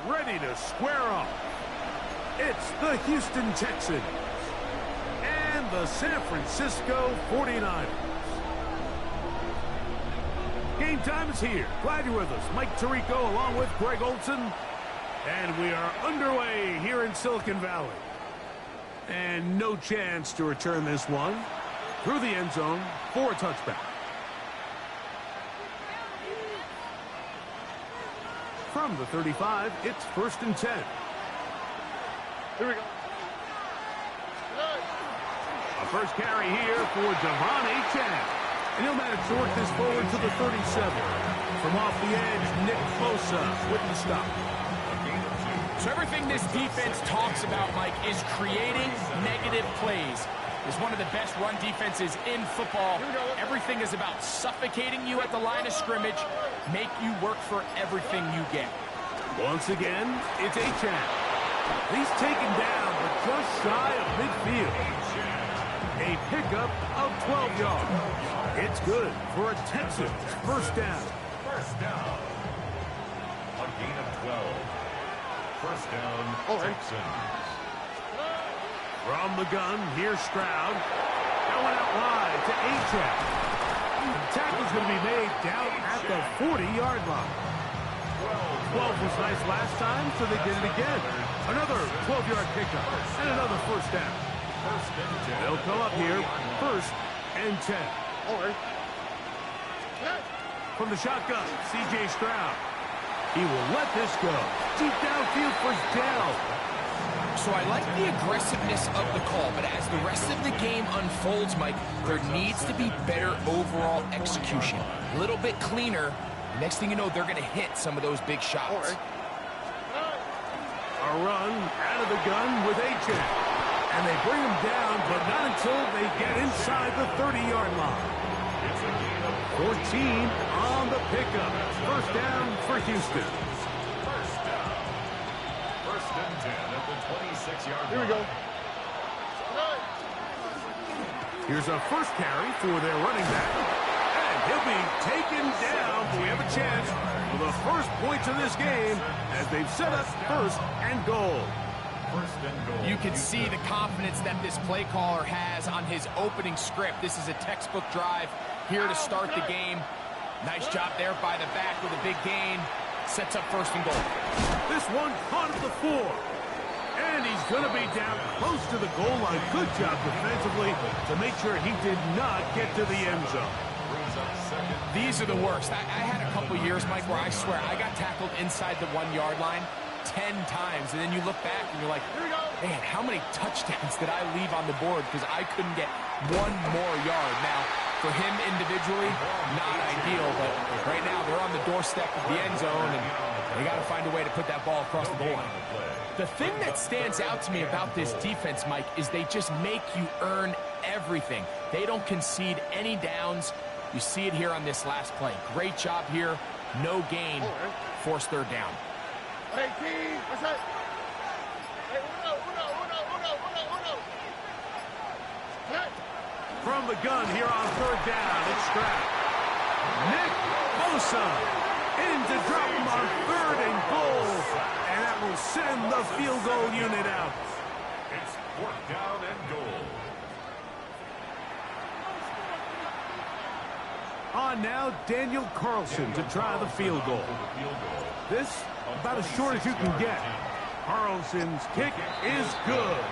ready to square off. It's the Houston Texans and the San Francisco 49ers. Game time is here. Glad you're with us. Mike Tirico along with Greg Olson. And we are underway here in Silicon Valley. And no chance to return this one through the end zone for a touchback. From the 35, it's 1st and 10. Here we go. A first carry here for Devon Achane. And he'll manage to work this forward to the 37. From off the edge, Nick Bosa with the stop. So everything this defense talks about, Mike, is creating negative plays. It's one of the best run defenses in football. Everything is about suffocating you at the line of scrimmage, make you work for everything you get. Once again, it's Achane. He's taken down, but just shy of midfield. A pickup of 12 yards. It's good for a Texans first down. First down. A gain of 12. First down, Texans. From the gun, here's Stroud. Going out wide to Achane. The tackle's going to be made down at the 40-yard line. 12 was nice last time, so they did it again. Another 12-yard pickup and another first down. They'll come up here, 1st and 10. From the shotgun, C.J. Stroud. He will let this go. Deep downfield for Dell. So I like the aggressiveness of the call, but as the rest of the game unfolds, Mike, there needs to be better overall execution. A little bit cleaner. Next thing you know, they're going to hit some of those big shots. A run out of the gun with Achane. And they bring him down, but not until they get inside the 30-yard line. 14 on the pickup. First down for Houston. First down. 1st and 10 at the 26-yard line. Here we go. Here's a first carry for their running back. And he'll be taken down. But we have a chance for the first points of this game as they've set up 1st and goal. You can see the confidence that this play caller has on his opening script. This is a textbook drive here to start the game. Nice job there by the back with a big gain. Sets up 1st and goal. This one caught at the 4. And he's going to be down close to the goal line. Good job defensively to make sure he did not get to the end zone. These are the worst. I had a couple years, Mike, where I swear I got tackled inside the 1-yard line 10 times, and then you look back and you're like, man, how many touchdowns did I leave on the board because I couldn't get one more yard? Now, for him individually, not ideal, but right now they're on the doorstep of the end zone, and they got to find a way to put that ball across the goal line. The thing that stands out to me about this defense, Mike, is they just make you earn everything. They don't concede any downs. You see it here on this last play. Great job here. No gain. Forced 3rd down. From the gun here on 3rd down, it's Stroud. Nick Bosa in to drop him on 3rd and goal. And that will send the field goal unit out. It's 4th down and goal. On now, Daniel Carlson to try the field goal. This, about as short as you can get. Carlson's kick is good.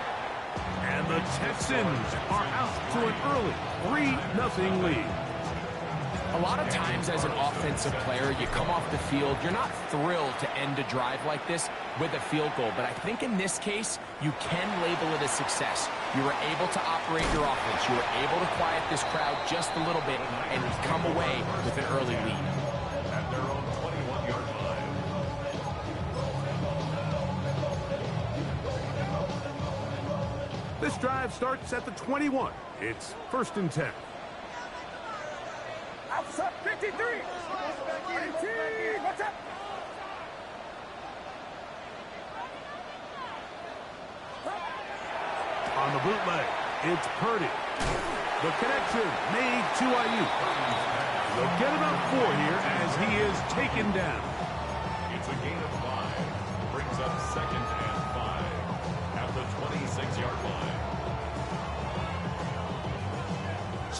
And the Texans are out to an early 3-0 lead. A lot of times as an offensive player, you come off the field, you're not thrilled to end a drive like this with a field goal. But I think in this case, you can label it a success. You were able to operate your offense. You were able to quiet this crowd just a little bit and come away with an early lead. At their own 21-yard line. This drive starts at the 21. It's 1st and 10. Outside 53. What's up? On the bootleg, it's Purdy. The connection made to Ayuk. They'll get about 4 here as he is taken down. It's a gain of 5.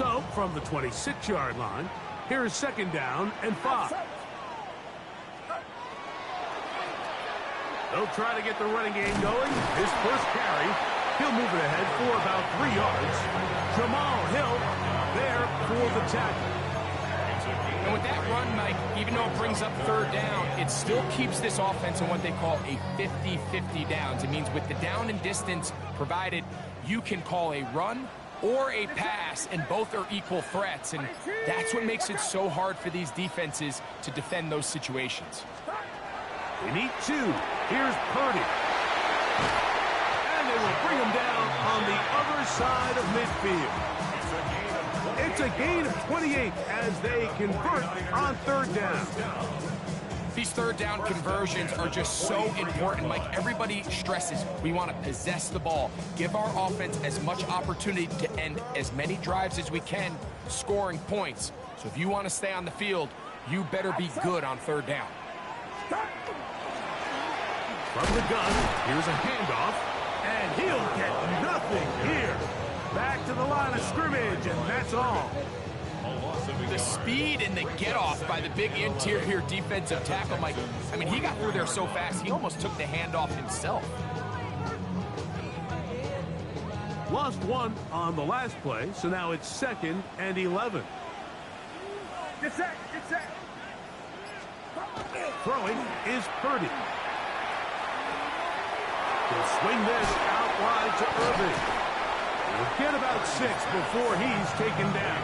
So, from the 26-yard line, here's second down and 5. They'll try to get the running game going. His first carry, he'll move it ahead for about 3 yards. Jamal Hill there for the tackle. And with that run, Mike, even though it brings up third down, it still keeps this offense in what they call a 50-50 downs. It means with the down and distance provided, you can call a run or a pass, and both are equal threats. And that's what makes it so hard for these defenses to defend those situations. They need 2. Here's Purdy. And they will bring him down on the other side of midfield. It's a gain of 28 as they convert on third down. These third down conversions are just so important. Like everybody stresses, we want to possess the ball, give our offense as much opportunity to end as many drives as we can, scoring points. So if you want to stay on the field, you better be good on third down. From the gun, here's a handoff, and he'll get nothing here. Back to the line of scrimmage, and that's all. The speed and the get-off by the big interior defensive tackle, Mike. I mean, he got through there so fast, he almost took the handoff himself. Lost 1 on the last play, so now it's 2nd and 11. Get set, get set. Throwing is Purdy. He'll swing this out wide to Irving. He'll get about 6 before he's taken down.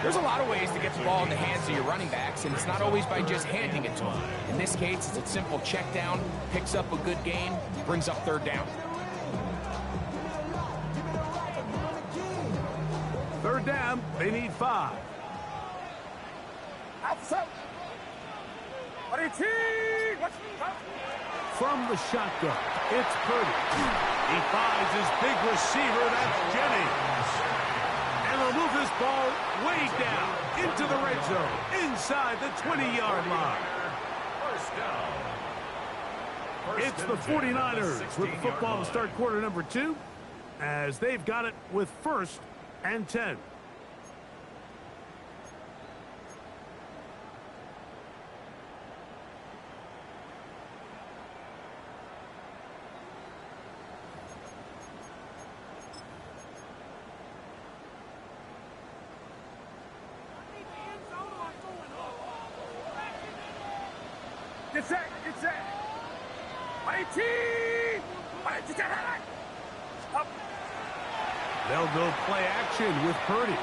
There's a lot of ways to get the ball in the hands of your running backs, and it's not always by just handing it to them. In this case, it's a simple check down, picks up a good gain, brings up third down. Third down, they need 5. From the shotgun, it's Purdy. He finds his big receiver, that's Jennings. And they'll move this ball way down into the red zone, inside the 20-yard line. It's the 49ers with the football to start quarter number 2, as they've got it with 1st and 10. Get set, get set. They'll go play action with Purdy.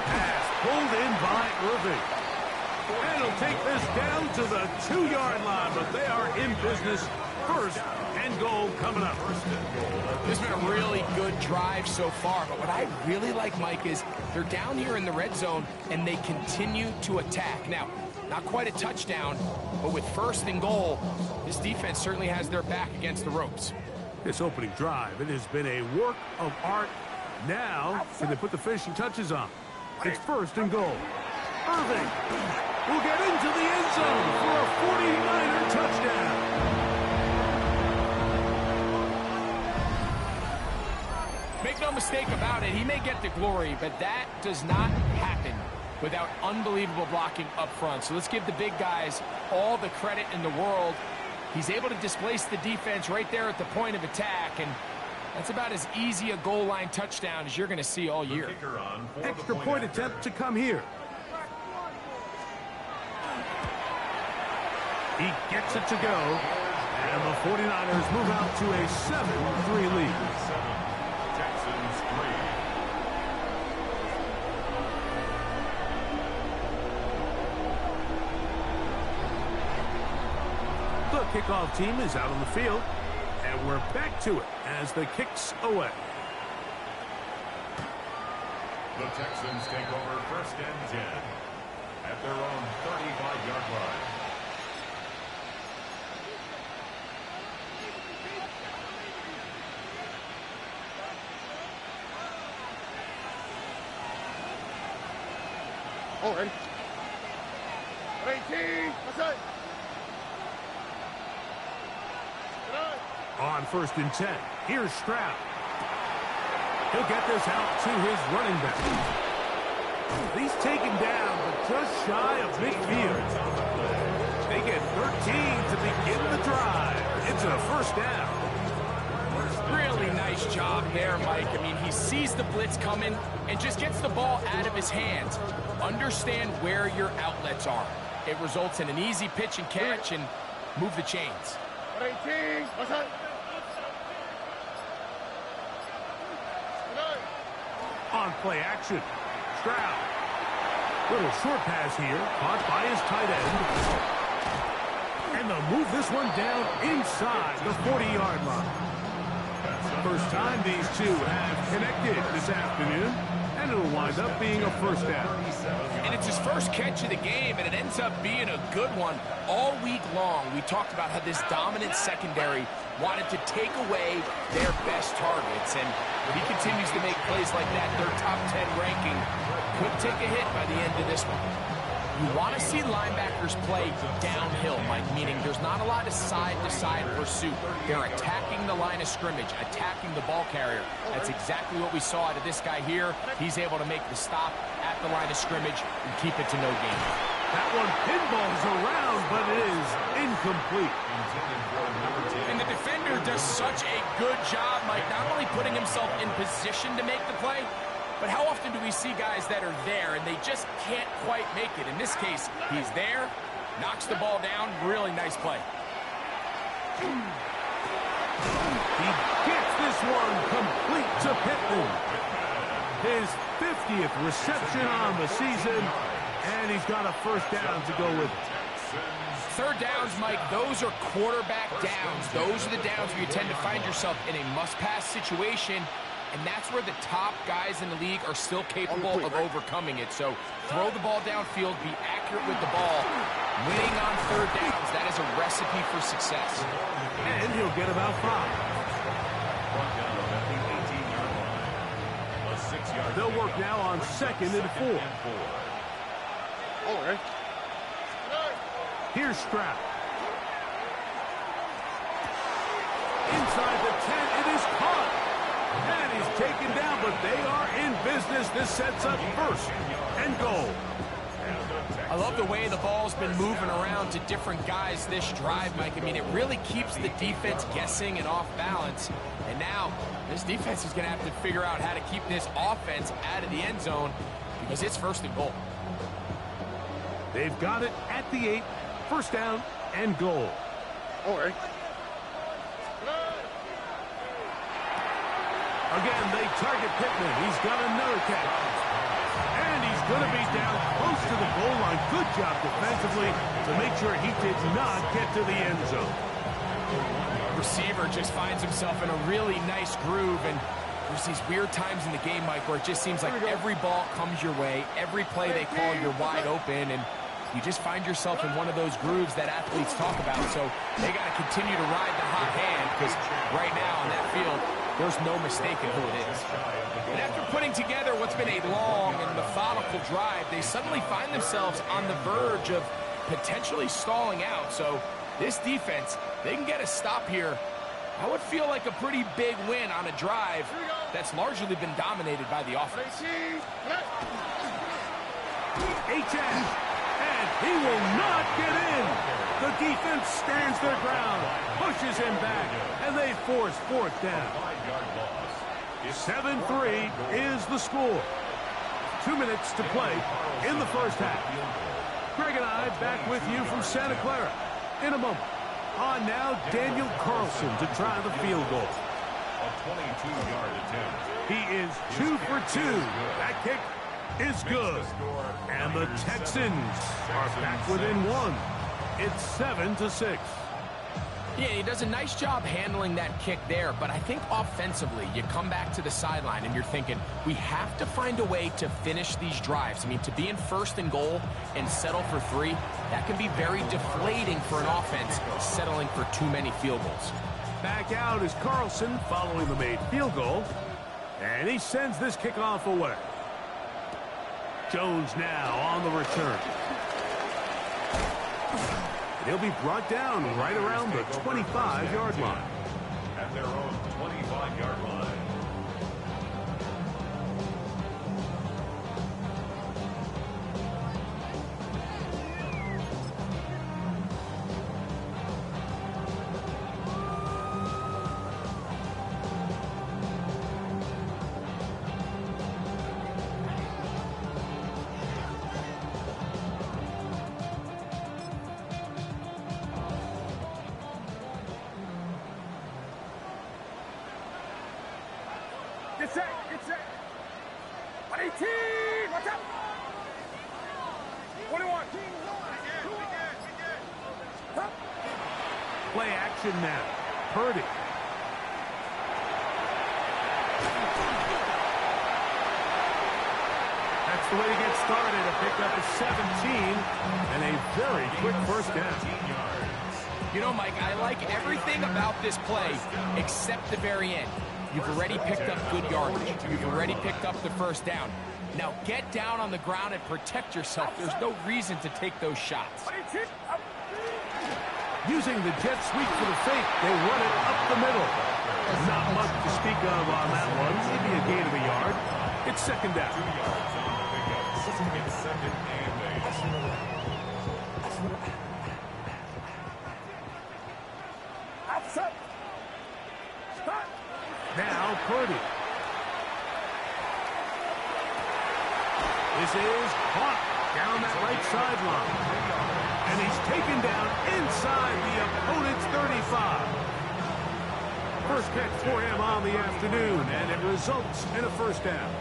Pass pulled in by Irving. And he'll take this down to the 2-yard line, but they are in business. 1st and goal coming up. This has been a really good drive so far, but what I really like, Mike, is they're down here in the red zone, and they continue to attack. Now, not quite a touchdown, but with 1st and goal, this defense certainly has their back against the ropes. This opening drive, it has been a work of art. Now, can they put the finishing touches on? It's 1st and goal. Irving will get into the end zone for a 49er touchdown. Make no mistake about it, he may get the glory, but that does not happen without unbelievable blocking up front. So let's give the big guys all the credit in the world. He's able to displace the defense right there at the point of attack, and that's about as easy a goal line touchdown as you're going to see all year. Extra point attempt to come here. He gets it to go, and the 49ers move out to a 7-3 lead. The kickoff team is out on the field, and we're back to it as the kick's away. The Texans take over 1st and 10 at their own 35-yard line. Oh, ready? 18, what's it? On 1st and 10, here's Stroud. He'll get this out to his running back. He's taken down, but just shy of midfield. They get 13 to begin the drive. It's a first down. Really nice job there, Mike. I mean, he sees the blitz coming and just gets the ball out of his hands. Understand where your outlets are. It results in an easy pitch and catch and move the chains. 18, what's that? On play action. Stroud. Little short pass here, caught by his tight end. And they'll move this one down inside the 40-yard line. First time these two have connected this afternoon, and it'll wind up being a first down. And it's his first catch of the game, and it ends up being a good one. All week long, we talked about how this dominant secondary wanted to take away their best targets, and he continues to make plays like that. Their top 10 ranking could take a hit by the end of this one. You want to see linebackers play downhill, Mike, meaning there's not a lot of side-to-side pursuit. They're attacking the line of scrimmage, attacking the ball carrier. That's exactly what we saw out of this guy here. He's able to make the stop at the line of scrimmage and keep it to no gain. That one pinballs around, but it is incomplete. And the defender does such a good job, Mike, not only putting himself in position to make the play, but how often do we see guys that are there and they just can't quite make it? In this case, he's there, knocks the ball down, really nice play. He gets this one complete to Pittman. His 50th reception on the season, and he's got a first down to go with it. Third downs, Mike, those are quarterback downs. Those are the downs where you tend to find yourself in a must-pass situation, and that's where the top guys in the league are still capable of overcoming it. So throw the ball downfield, be accurate with the ball. Winning on third downs, that is a recipe for success. And he'll get about 5. They'll work now on 2nd and 4. All right. Here's Stroud. Inside the 10, it is caught. And he's taken down, but they are in business. This sets up 1st and goal. I love the way the ball's been moving around to different guys this drive, Mike. I mean, it really keeps the defense guessing and off balance. And now, this defense is going to have to figure out how to keep this offense out of the end zone because it's 1st and goal. They've got it at the 8, 1st down and goal. All right. Again, they target Pittman. He's got another catch. And he's going to be down close to the goal line. Good job defensively to make sure he did not get to the end zone. Receiver just finds himself in a really nice groove, and there's these weird times in the game, Mike, where it just seems like every ball comes your way. Every play they call, you're wide open, and you just find yourself in one of those grooves that athletes talk about. So they got to continue to ride the hot hand because right now on that field, there's no mistaking who it is. And after putting together what's been a long and methodical drive, they suddenly find themselves on the verge of potentially stalling out. So this defense, they can get a stop here. I would feel like a pretty big win on a drive that's largely been dominated by the offense. H.N. And he will not get in. The defense stands their ground, pushes him back, and they force 4th down. 7-3 is the score. 2 minutes to play in the first half. Greg and I back with you from Santa Clara in a moment. On now, Daniel Carlson to try the field goal. A 22-yard attempt. He is 2 for 2. That kick is good. And the Texans are back within 1. It's 7-6. Yeah, he does a nice job handling that kick there, but I think offensively, you come back to the sideline and you're thinking, we have to find a way to finish these drives. I mean, to be in 1st and goal and settle for 3, that can be very deflating for an offense settling for too many field goals. Back out is Carlson following the made field goal, and he sends this kickoff away. Jones now on the return. He'll be brought down right around the 25-yard line. At their own 25-yard line. Get set. Get set. 118. Watch out. 21. Play action now. Purdy. That's the way to get started. A pickup of 17 and a very quick first down. You know, Mike, I like everything about this play except the very end. You've already picked up good yardage. You've already picked up the first down. Now get down on the ground and protect yourself. There's no reason to take those shots. Using the jet sweep for the fake, they run it up the middle. Not much to speak of on that one. Maybe a gain of a yard. It's second down. 2 yards on the pickup. It's second and 8. Now Purdy. This is caught down that right sideline. And he's taken down inside the opponent's 35. First catch for him on the afternoon, and it results in a first down.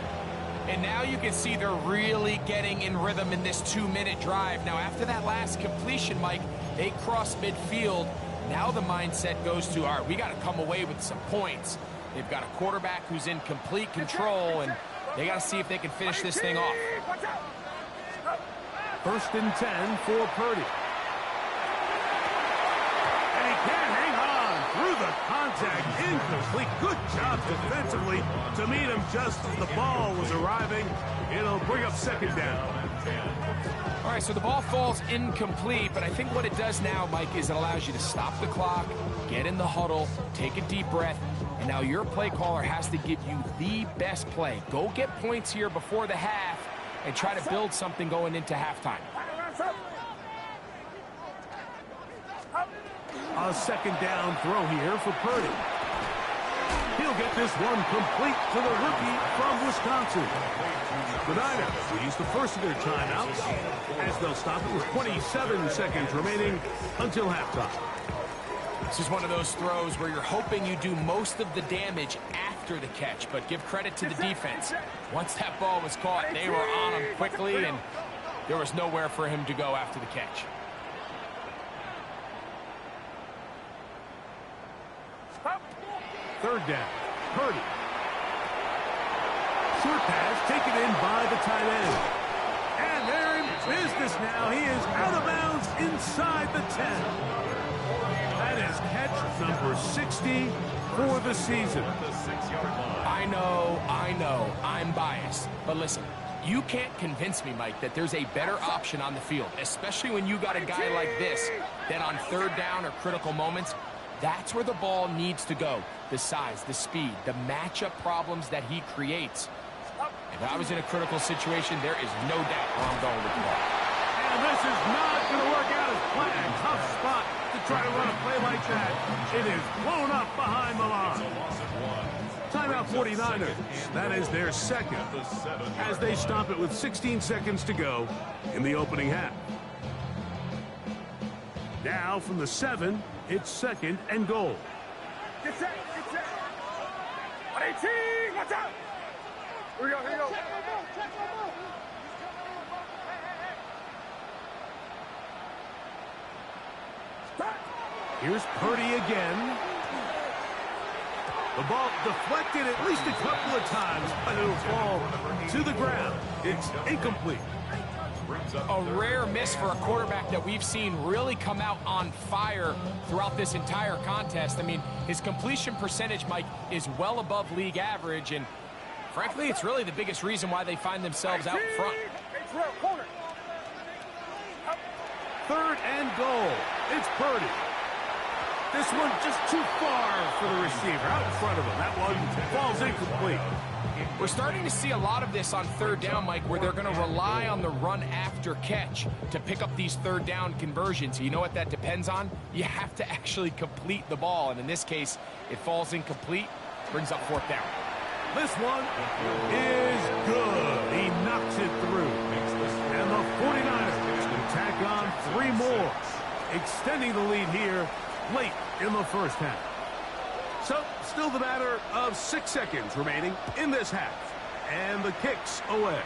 And now you can see they're really getting in rhythm in this 2-minute drive. Now, after that last completion, Mike, they cross midfield. Now the mindset goes to, all right, we got to come away with some points. They've got a quarterback who's in complete control, and they got to see if they can finish this thing off. First and 10 for Purdy. And he can't hang on through the contact. Incomplete. Good job defensively to meet him just as the ball was arriving. It'll bring up second down. All right, so the ball falls incomplete, but I think what it does now, Mike, is it allows you to stop the clock, get in the huddle, take a deep breath, and now your play caller has to give you the best play. Go get points here before the half and try to build something going into halftime. A second down throw here for Purdy. He'll get this one complete to the rookie from Wisconsin. The Niners will use the first of their timeouts as they'll stop it with 27 seconds remaining until halftime. This is one of those throws where you're hoping you do most of the damage after the catch, but give credit to the defense. Once that ball was caught, they were on him quickly, and there was nowhere for him to go after the catch. Third down. Purdy. Short pass taken in by the tight end. And they're in business now. He is out of bounds inside the 10. That is catch number 60 for the season. I know, I'm biased. But listen, you can't convince me, Mike, that there's a better option on the field, especially when you got a guy like this, that on third down or critical moments, that's where the ball needs to go. The size, the speed, the matchup problems that he creates. If I was in a critical situation, there is no doubt where I'm going with the ball. And this is not going to work out as planned. Tough spot to try to run a play like that. It is blown up behind the line. Timeout 49ers. That is their second as they stop it with 16 seconds to go in the opening half. Now from the 7, it's second and goal. Get set. Get set. 118. Watch out. Here we go. Here we go. Here's Purdy again. The ball deflected at least a couple of times, but it'll fall to the ground. It's incomplete. A rare miss for a quarterback that we've seen really come out on fire throughout this entire contest. I mean, his completion percentage, Mike, is well above league average, and frankly, it's really the biggest reason why they find themselves out front. Third and goal. It's Purdy. This one just too far for the receiver, out in front of him. That one falls incomplete. We're starting to see a lot of this on third down, Mike, where they're going to rely on the run after catch to pick up these third down conversions. You know what that depends on? You have to actually complete the ball, and in this case, it falls incomplete, brings up fourth down. This one is good. He knocks it through. And the 49ers can tack on 3 more, extending the lead here late in the first half. So, still the matter of 6 seconds remaining in this half. And the kick's away.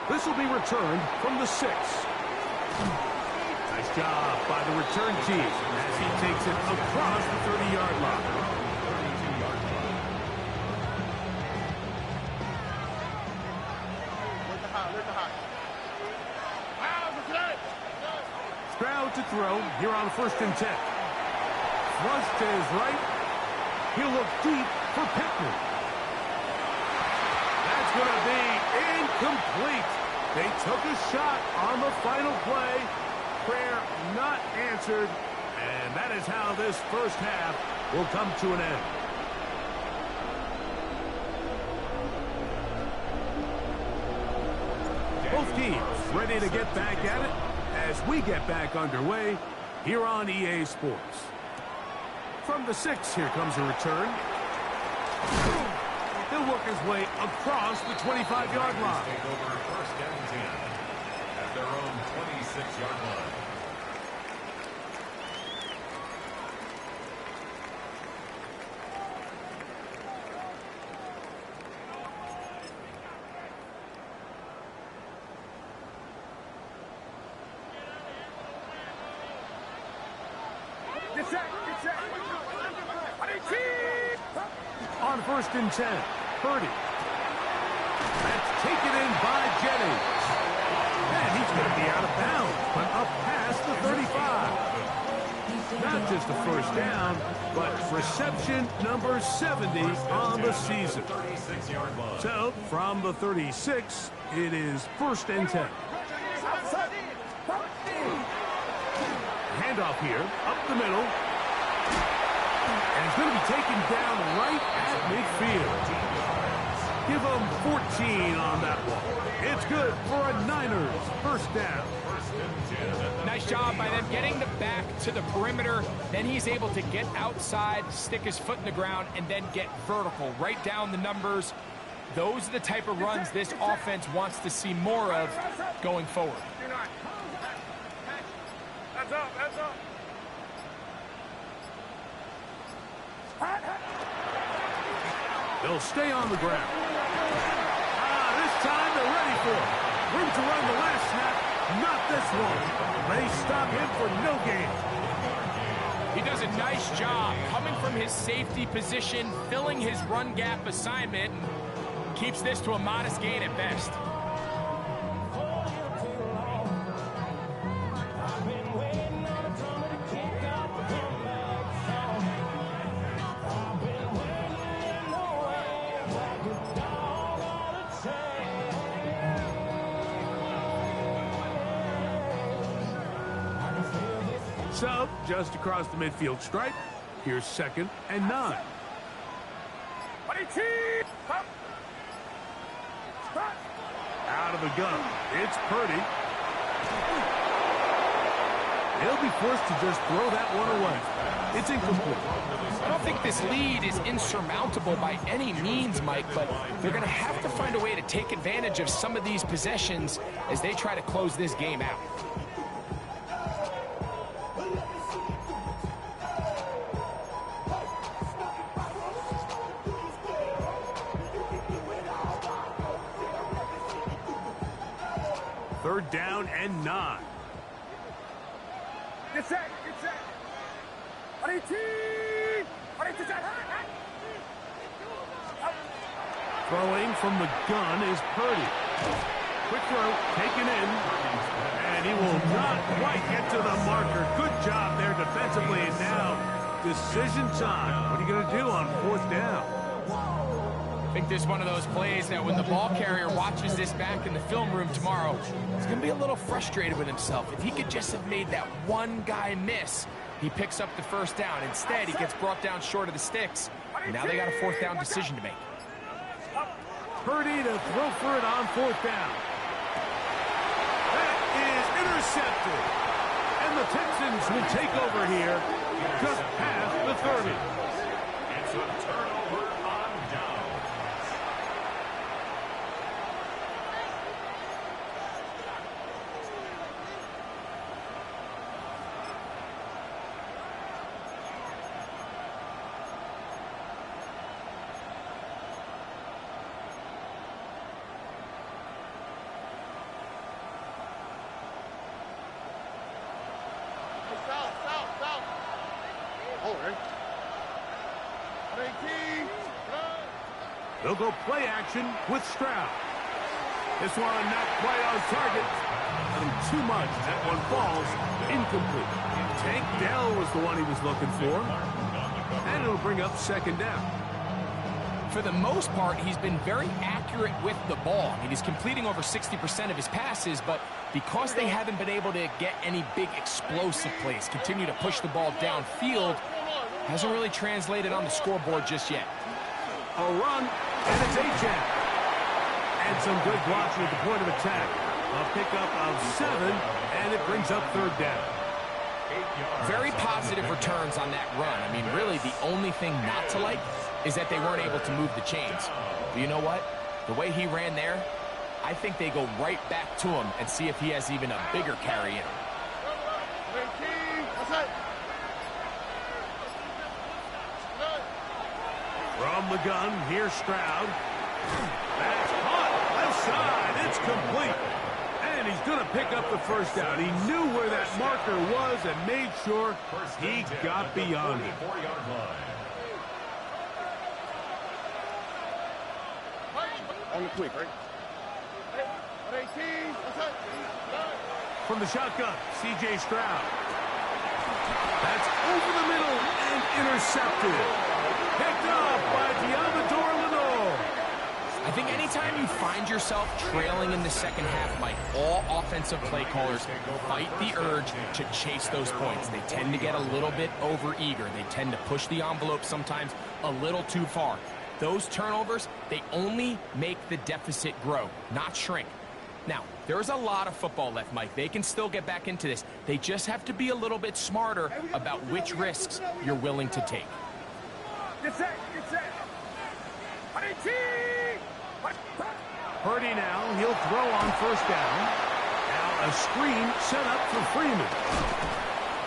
This will be returned from the 6. Nice job by the return team as he takes it across the 30-yard line. Stroud to throw here on 1st and 10. Flush to his right. He'll look deep for Pittman. That's going to be incomplete. They took a shot on the final play. Prayer not answered. And that is how this first half will come to an end. Both teams ready to get back at it as we get back underway here on EA Sports. From the 6, here comes a return. He'll work his way across the 25-yard line. Take over 1st and 10 at their own 26-yard line. On 1st and 10, Purdy. That's taken in by Jennings. And he's going to be out of bounds, but up past the 35. Not just a first down, but reception number 70 on the season. So, from the 36, it is 1st and 10. Handoff here, up the middle. And he's going to be taken down right at midfield. Give him 14 on that one. It's good for a Niners first down. Nice job by them getting the back to the perimeter. Then he's able to get outside, stick his foot in the ground, and then get vertical. Right down the numbers. Those are the type of runs this offense wants to see more of going forward. That's up, that's up. They'll stay on the ground. This time they're ready for it. Room to run the last snap, not this one. They stop him for no gain. He does a nice job coming from his safety position, filling his run gap assignment, and keeps this to a modest gain at best. So, just across the midfield stripe, here's 2nd and 9. Out of the gun, it's Purdy. He'll be forced to just throw that one away. It's incomplete. I don't think this lead is insurmountable by any means, Mike, but they're going to have to find a way to take advantage of some of these possessions as they try to close this game out. Third down and 9. Get set, get set. Throwing from the gun is Purdy. Quick throw, taken in. And he will not quite get to the marker. Good job there defensively. And now, decision time. What are you going to do on 4th down? I think this is one of those plays that when the ball carrier watches this back in the film room tomorrow, he's going to be a little frustrated with himself. If he could just have made that one guy miss, he picks up the first down. Instead, he gets brought down short of the sticks. And now they got a 4th down decision to make. Purdy to throw for it on 4th down. That is intercepted. And the Texans will take over here just past the 30. It's a turnover on downs. They'll go play action with Stroud. This one not quite on target. Too much. That one falls incomplete. Tank Dell was the one he was looking for. And it'll bring up second down. For the most part, he's been very accurate with the ball. I mean, he's completing over 60% of his passes, but because they haven't been able to get any big explosive plays, continue to push the ball downfield, hasn't really translated on the scoreboard just yet. A run, and it's Achane. And some good blocking at the point of attack. A pickup of 7, and it brings up third down. Very positive returns on that run. I mean, really, the only thing not to like is that they weren't able to move the chains. But you know what? The way he ran there, I think they go right back to him and see if he has even a bigger carry in him. From the gun, here's Stroud. That's caught. Left side. It's complete. And he's going to pick up the first down. He knew where that marker was and made sure he got beyond it. On the quick, right? From the shotgun, C.J. Stroud. That's over the middle and intercepted. Picked off by Diamador Lenore. I think anytime you find yourself trailing in the second half, Mike, all offensive play callers fight the urge to chase those points. They tend to get a little bit overeager. They tend to push the envelope sometimes a little too far. Those turnovers, they only make the deficit grow, not shrink. Now, there's a lot of football left, Mike. They can still get back into this. They just have to be a little bit smarter about which risks you're willing to take. Get set. Purdy now, he'll throw on first down. Now a screen set up for Freeman.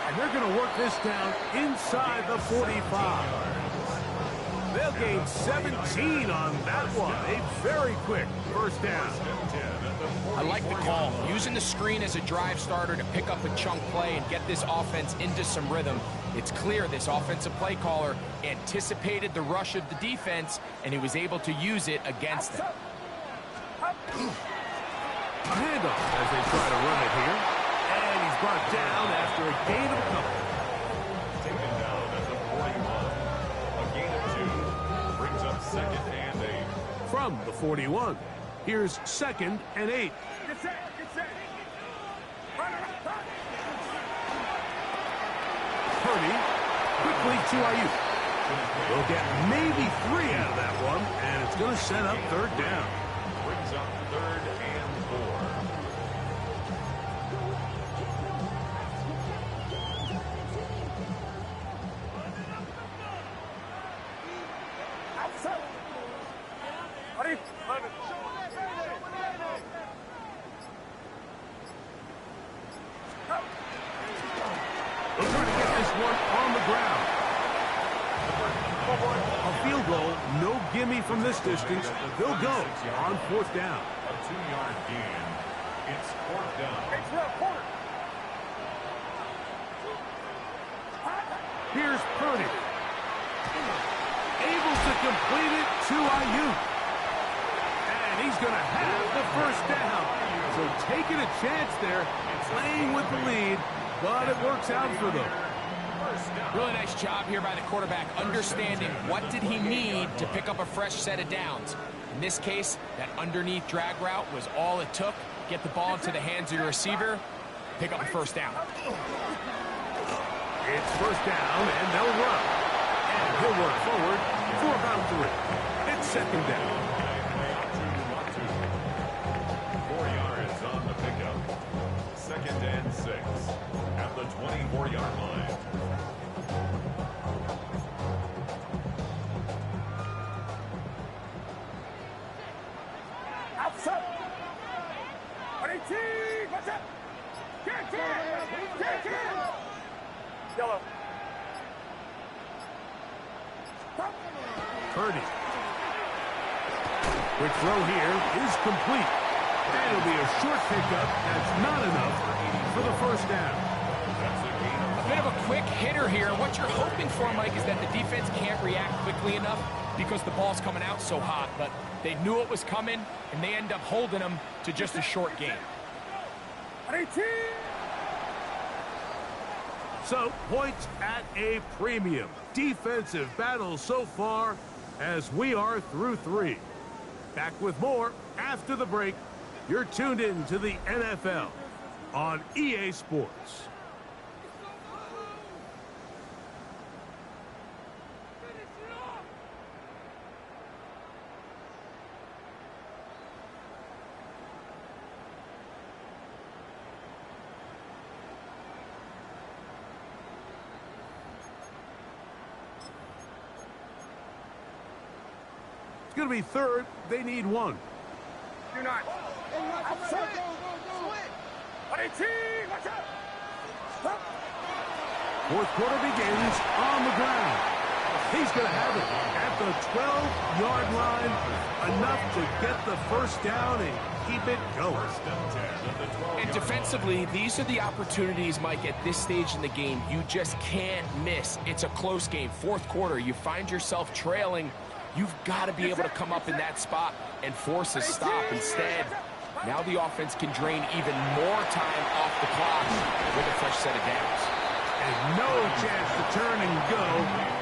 And they're going to work this down inside the 45. They'll gain 17 on that one. A very quick first down. I like the call. Using the screen as a drive starter to pick up a chunk play and get this offense into some rhythm. It's clear this offensive play caller anticipated the rush of the defense, and he was able to use it against them. A handoff as they try to run it here. And he's brought down after a gain of a couple. Taken down at the 41. A gain of 2 brings up second and 8. From the 41, here's second and 8. Get set. Purdy quickly to Ayuk. They'll get maybe 3 out of that one, and it's going to set up third down. Brings up third and 4. They'll try to get this one on the ground. A field goal, no gimme from this distance. They'll go on fourth down. A 2-yard gain. It's fourth down. Here's Purdy. Able to complete it to Ayuk. And he's going to have the first down. So taking a chance there, playing with the lead, but it works out for them. Really nice job here by the quarterback, understanding what did he need to pick up a fresh set of downs. In this case, that underneath drag route was all it took. Get the ball into the hands of your receiver, pick up a first down. It's first down, and they'll run. And he'll work forward for about 3. It's second down. 4 yards on the pickup. Second and 6 at the 24-yard line. Outside. 18. What's up? Get it. Yellow. Purdy. Quick throw here is complete. And it'll be a short pickup. That's not enough for the first down. A bit of a quick hitter here. What you're hoping for, Mike, is that the defense can't react quickly enough because the ball's coming out so hot. But they knew it was coming, and they end up holding them to just a short game. 18. So, points at a premium. Defensive battle so far as we are through 3. Back with more after the break. You're tuned in to the NFL on EA Sports. It's going to be third. They need 1. Do not. Outside. 18. Watch out. Stop. Fourth quarter begins on the ground. He's going to have it at the 12-yard line. Enough to get the first down and keep it going. And defensively, these are the opportunities, Mike, at this stage in the game you just can't miss. It's a close game. Fourth quarter, you find yourself trailing. You've got to be able to come up in that spot and force a stop. Instead, now the offense can drain even more time off the clock with a fresh set of downs. And no chance to turn and go.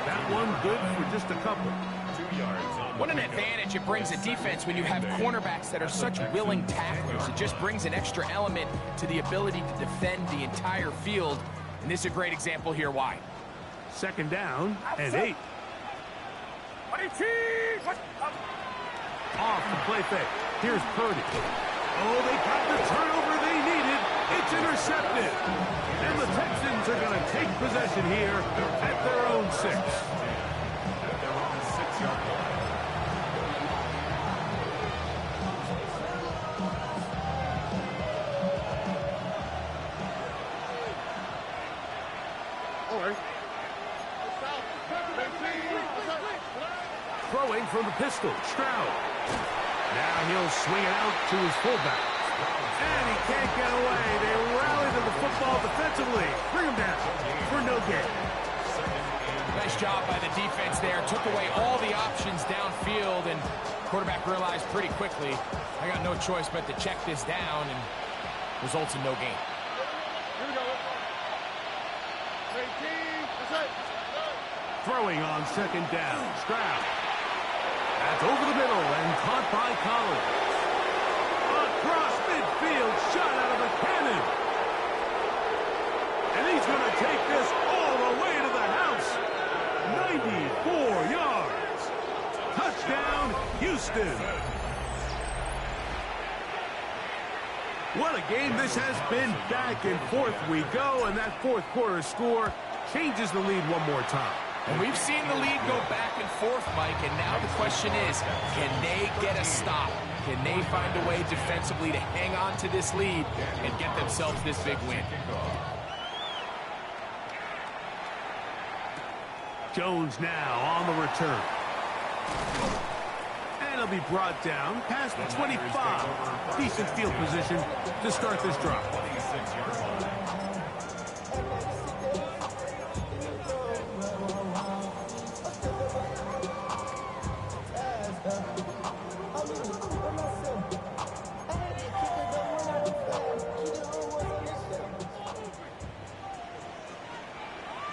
That one good for just a couple. 2 yards on. What an advantage it brings a defense when you have cornerbacks that are such willing tacklers. It just brings an extra element to the ability to defend the entire field. And this is a great example here why. Second down and 8. 18. Off the play fake. Here's Purdy. Oh, they got the turnover they needed. It's intercepted. And the Texans are going to take possession here at their own 6. At their own 6-yard line. Throwing from the pistol, Stroud. Now he'll swing it out to his fullback. And he can't get away. They rally to the football defensively. Bring him down for no gain. Nice job by the defense there. Took away all the options downfield, and quarterback realized pretty quickly, I got no choice but to check this down, and results in no gain. Here we go. 18. That's it. Throwing on second down, Stroud. That's over the middle and caught by Collins. Across midfield, shot out of a cannon. And he's going to take this all the way to the house. 94 yards. Touchdown, Houston. What a game this has been. Back and forth we go, and that fourth quarter score changes the lead one more time. And we've seen the lead go back and forth, Mike, and now the question is, can they get a stop? Can they find a way defensively to hang on to this lead and get themselves this big win? Jones now on the return. And he'll be brought down past the 25. Decent field position to start this drive. 26-yard line.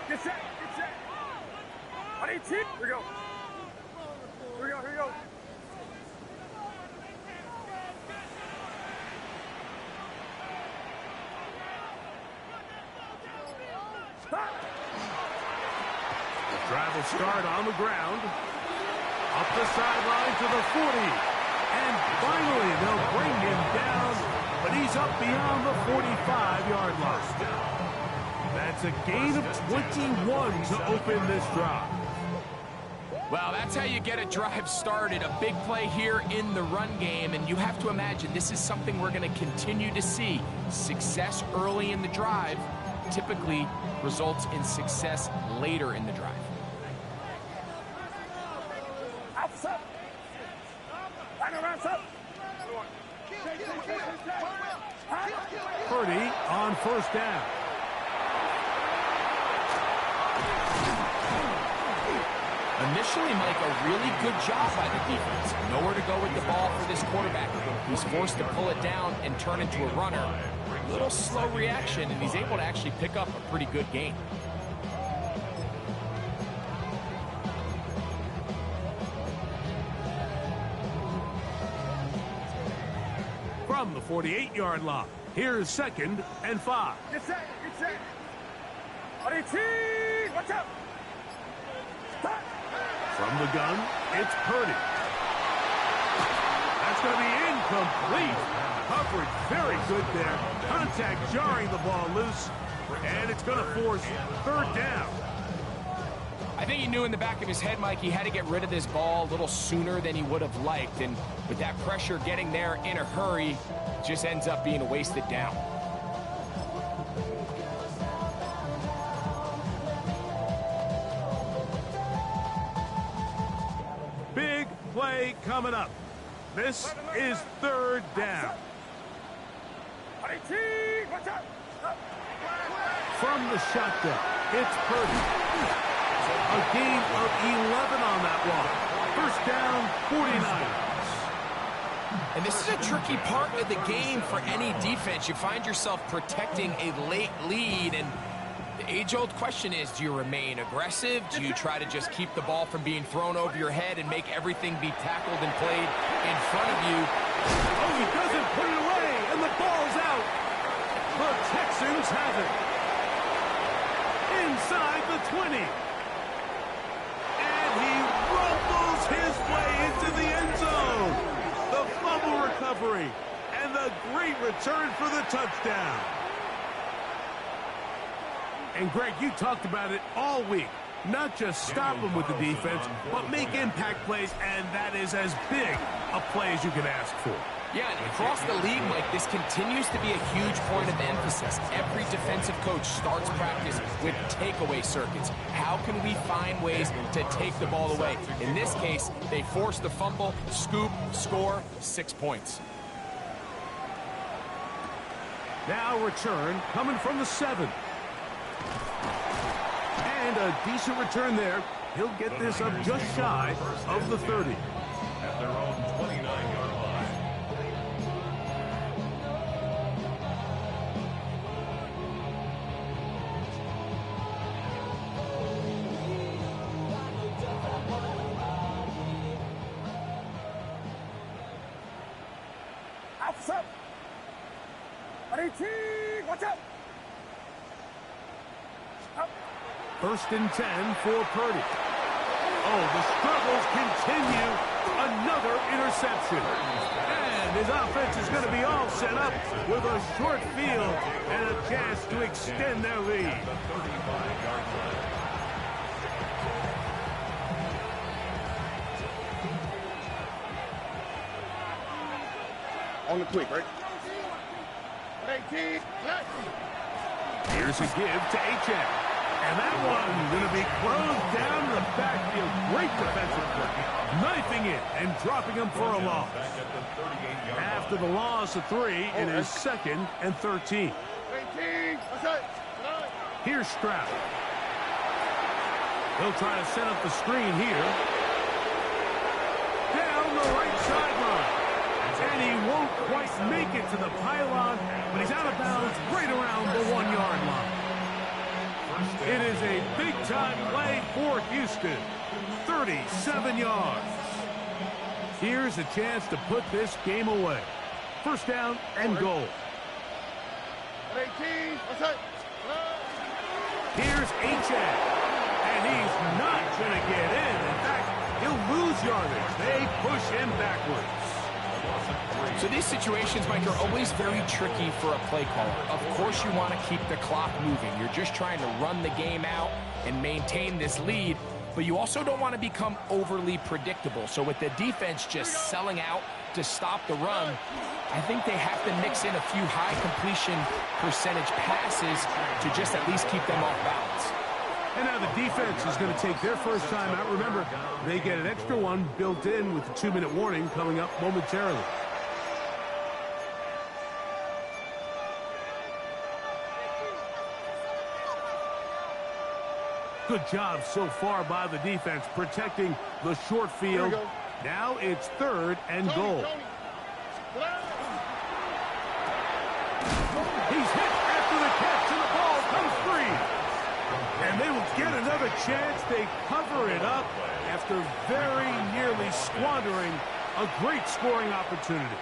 Get set. Get set. 18. Here we go. Here we go. Here we go. Drive will start on the ground. Up the sideline to the 40. And finally, they'll bring him down, but he's up beyond the 45-yard line. That's a gain of 21 to open this drive. Well, that's how you get a drive started. A big play here in the run game, and you have to imagine this is something we're going to continue to see. Success early in the drive typically results in success later in the drive. Outside. Line around up. Purdy on first down. Initially, Mike, a really good job by the defense. Nowhere to go with the ball for this quarterback. He's forced to pull it down and turn into a runner. Little slow reaction, and he's able to actually pick up a pretty good gain. From the 48-yard line, here's 2nd and 5. Get set, get set. On 18, watch out. Stop. From the gun, it's Purdy. That's going to be incomplete. Coverage very good there. Contact jarring the ball loose. And it's going to force 3rd down. I think he knew in the back of his head, Mike, he had to get rid of this ball a little sooner than he would have liked. And with that pressure getting there in a hurry, it just ends up being a wasted down. Big play coming up. This is 3rd down. On 18, watch out. From the shotgun, it's Purdy. A gain of 11 on that one. 1st down, 49ers. And this is a tricky part of the game for any defense. You find yourself protecting a late lead, and the age-old question is, do you remain aggressive? Do you try to just keep the ball from being thrown over your head and make everything be tackled and played in front of you? Oh, he doesn't put it away, and the ball's out. The Texans have it. Inside the 20. And he rumbles his way into the end zone. The fumble recovery and the great return for the touchdown. And Greg, you talked about it all week. Not just stop them with the defense, but make impact plays, and that is as big a play as you can ask for. Yeah, and across the league, Mike, this continues to be a huge point of emphasis. Every defensive coach starts practice with takeaway circuits. How can we find ways to take the ball away? In this case, they force the fumble, scoop, score, 6 points. Now return coming from the 7. And a decent return there. He'll get this up just shy of the 30. At their own 29-yard line. Outside. On 18, watch out. 1st and 10 for Purdy. Oh, the struggles continue. Another interception. And his offense is going to be all set up with a short field and a chance to extend their lead. On the quick, right? 18, Here's a give to Achane. And that one going to be closed down in the backfield. Great defensive play. Knifing it and dropping him for a loss. After the loss of 3, it is 2nd and 13. 18, what's that? Here's Stroud. He'll try to set up the screen here. Down the right sideline. And he won't quite make it to the pylon, but he's out of bounds right around the 1-yard line. It is a big-time play for Houston. 37 yards. Here's a chance to put this game away. 1st down and goal. 18, what's that? Here's Achane. And he's not going to get in. In fact, he'll lose yardage. They push him backwards. So these situations, Mike, are always very tricky for a play caller. Of course you want to keep the clock moving. You're just trying to run the game out and maintain this lead, but you also don't want to become overly predictable. So with the defense just selling out to stop the run, I think they have to mix in a few high completion percentage passes to just at least keep them off balance. And now the defense is going to take their first time out. Remember, they get an extra one built in with the 2-minute warning coming up momentarily. Good job so far by the defense protecting the short field. Now it's 3rd and goal. He's hit after the catch, and the ball comes free. And they will get another chance. They cover it up after very nearly squandering a great scoring opportunity.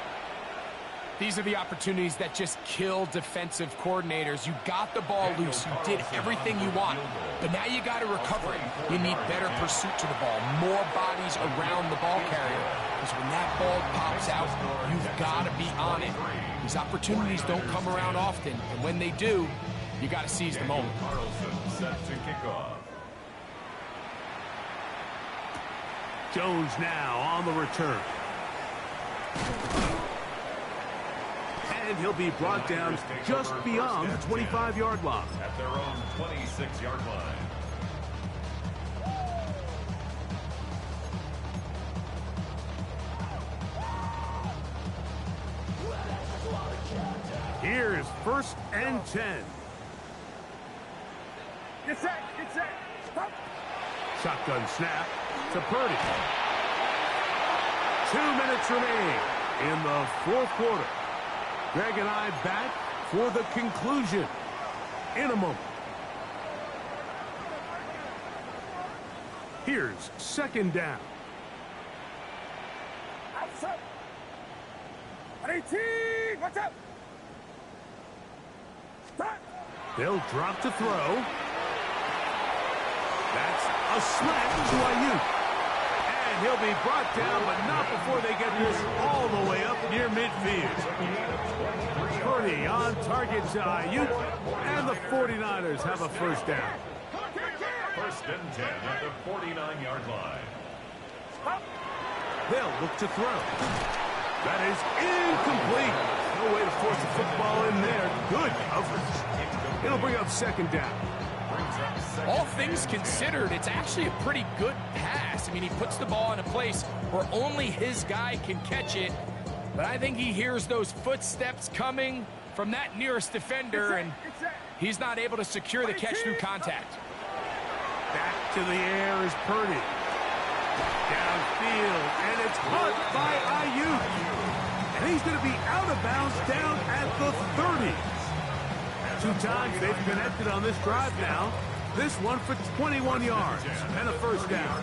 These are the opportunities that just kill defensive coordinators. You got the ball loose. You did everything you want. But now you got to recover it. You need better pursuit to the ball, more bodies around the ball carrier. Because when that ball pops out, you've got to be on it. These opportunities don't come around often. And when they do, you got to seize the moment. Carlson set to kick off. Jones now on the return. And he'll be brought down just beyond the 25-yard line. At their own 26-yard line. Here's 1st and 10. Get set, get set. Stop. Shotgun snap to Purdy. 2 minutes remaining in the 4th quarter. Greg and I back for the conclusion in a moment. Here's 2nd down. Outside. 18. Watch out. Stop. They'll drop to throw. That's a slant to Ayuk. And he'll be brought down, but not before they get this all the way up near midfield. Purdy on target to Ayuk, and the 49ers have a 1st down. 1st and 10 at the 49-yard line. They'll look to throw. That is incomplete. No way to force the football in there. Good coverage. It'll bring up 2nd down. All things considered, it's actually a pretty good pass. I mean, he puts the ball in a place where only his guy can catch it. But I think he hears those footsteps coming from that nearest defender, and he's not able to secure the catch through contact. Back to the air is Purdy. Downfield, and it's caught by Ayuk. And he's going to be out of bounds down at the 30. 2 times they've connected on this drive now. This one for 21 yards and a 1st down.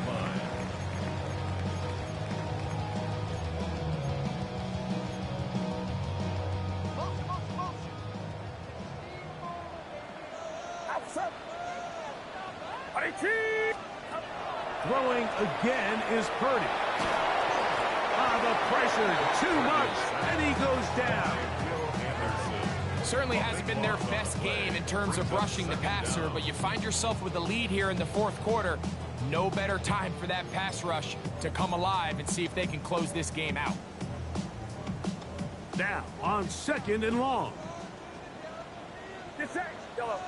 Outside. 18. Throwing again is Purdy. The pressure, too much, and he goes down. Certainly hasn't been their best game in terms of rushing the passer, but you find yourself with a lead here in the 4th quarter. No better time for that pass rush to come alive and see if they can close this game out. Now on 2nd and long. Get set. Yellow.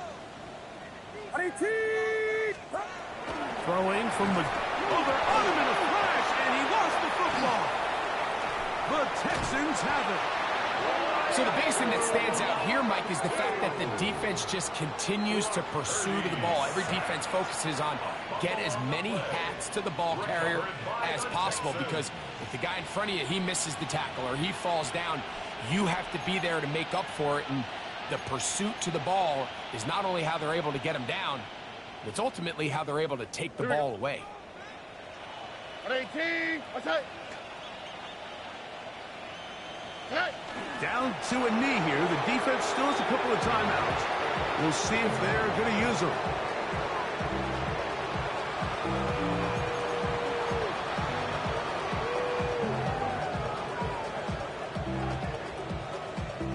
18. Throwing from the... Oh, they're on him in a flash, and he lost the football. The Texans have it. So the biggest thing that stands out here, Mike, is the fact that the defense just continues to pursue to the ball. Every defense focuses on get as many hats to the ball carrier as possible, because if the guy in front of you, he misses the tackle or he falls down, you have to be there to make up for it. And the pursuit to the ball is not only how they're able to get him down, but it's ultimately how they're able to take the ball away. 18. What's that? Down to a knee here. The defense still has a couple of timeouts. We'll see if they're going to use them.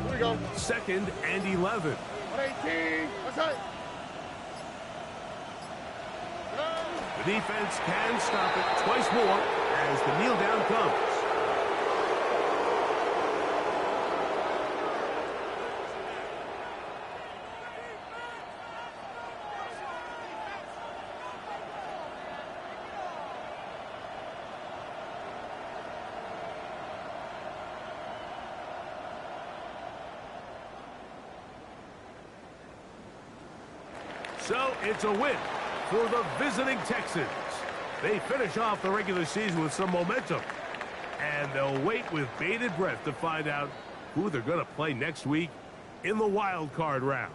Here we go. 2nd and 11. 18. What's that? The defense can stop it twice more as the kneel down comes. So it's a win for the visiting Texans. They finish off the regular season with some momentum. And they'll wait with bated breath to find out who they're going to play next week in the wild card round.